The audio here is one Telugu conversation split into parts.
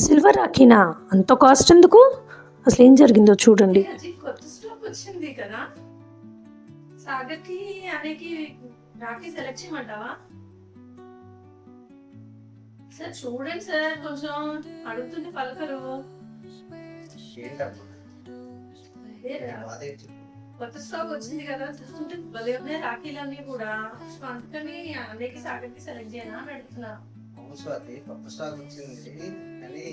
సిల్వర్ రాఖీనా? అంత కాస్ట్ ఎందుకు? అసలు ఏం జరిగిందో చూడండి. అది కొత్త స్టాక్ వచ్చింది కదా సాగర్కి అనేకి రాఖీ సెలెక్ట్ చేయమంటావా సార్? చూడండి సార్, కొంచెం అడుగుతుంది పలకరు. కొత్త స్టాక్ వచ్చింది కదా, చూస్తుంటే భలే ఉన్నాయి రాఖీలన్నీ కూడా. సో అందుకని అనేకి సాగర్కి సెలెక్ట్ చేయనా అని అడుగుతున్నా. అది కొత్త స్టాక్ వచ్చింది కానీ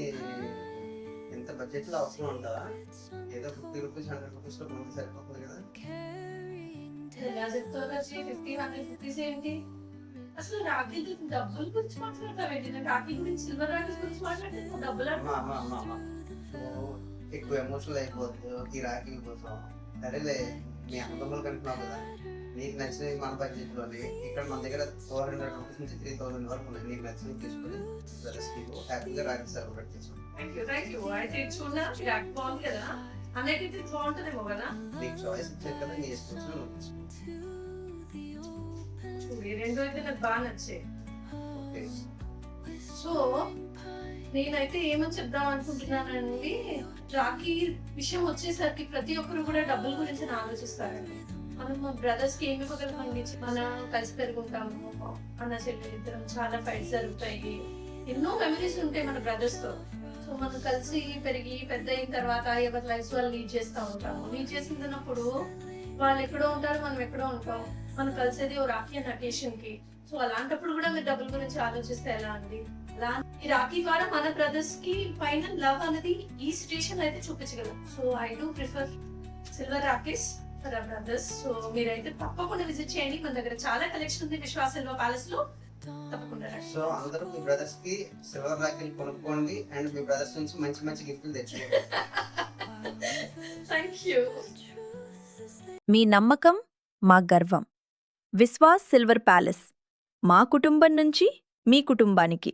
ఎంత బడ్జెట్ లో అవసరం ఉంటుందా? ఏదో 50 రూపీస్ 100 రూపీస్ లో ముందు సరిపోతుంది కదా. ఎలా చెప్తావు కదా 50-100 రూపీస్ ఏంటి? అసలు రాఖీ డబ్బుల గురించి మాట్లాడతావేంటి? నేను రాఖీ గురించి, సిల్వర్ రాఖీ గురించి మాట్లాడితే నువ్వు డబ్బులు ఎక్కువ ఎమోషనల్ అయిపోతుంది ఈ రాఖీ కోసం. సరేలే, మీ అన్నదమ్ములు కనుక్కున్నావు కదా, నీకు నచ్చినవి మన బడ్జెట్ లోనే. ఇక్కడ మన దగ్గర 400 రూపీస్ నుంచి 3000 వరకు ఉన్నాయి. నీకు నచ్చినవి తీసుకుని హ్యాపీగా రాఖీ సెలబ్రేట్ చేసుకోండి. Thank you. అయితే చూడ రాఖీ బాగుంది కదా, అనేది బాగుంటుందేమో కదా. నీకు చాయిస్ ఇచ్చారు కదా, నీ ఇష్టం నువ్వు చూడు, ఈ రెండు అయితే నాకు బాగా నచ్చాయి. ఓకే, సో నేనైతే ఏమని చెప్దాం అనుకుంటున్నానండి, రాఖీ విషయం వచ్చేసరికి ప్రతి ఒక్కరు కూడా డబ్బుల గురించి ఆలోచిస్తారండి. మనం మా బ్రదర్స్ కి ఏమి ఇవ్వగలమండి? మనం కలిసి పెరుగుంటాము, అన్న చెల్లెలు ఇద్దరం, చాలా ఫైట్స్ జరుగుతాయి, ఎన్నో మెమరీస్ ఉంటాయి మన బ్రదర్స్ తో. సో మనం కలిసి పెరిగి పెద్ద అయిన తర్వాత ఎవరి లైఫ్ వాళ్ళు లీడ్ చేస్తూ ఉంటాము. లీడ్ చేస్తున్నప్పుడు వాళ్ళు ఎక్కడో ఉంటారు, మనం ఎక్కడో ఉంటాం. మనం కలిసేది ఓ రాఖీ అనే అకేషన్ కి. సో అలాంటప్పుడు కూడా మీరు డబ్బుల గురించి ఆలోచిస్తే ఎలా అండి? ఈ రాఖీ ద్వారా మన బ్రదర్స్ కి పైన లవ్ అనేది ఈ సిచ్యుయేషన్ అయితే చూపించగలం. So I do prefer silver rakhis for our brothers. So మీరైతే తప్పకుండా విజిట్ చేయండి, మన దగ్గర చాలా కలెక్షన్ ఉంది విశ్వాస్ సిల్వర్ ప్యాలెస్ లో. తప్పకుండా రండి. సో అందరూ మీ బ్రదర్స్ కి సిల్వర్ రాఖీలు కొనుక్కోండి అండ్ మీ బ్రదర్స్ నుంచి మంచి మంచి గిఫ్ట్లు తెచ్చుకోండి. Thank you. మీ నమ్మకం మా గర్వం. విశ్వాస్ సిల్వర్ ప్యాలెస్, మా కుటుంబం నుంచి మీ కుటుంబానికి.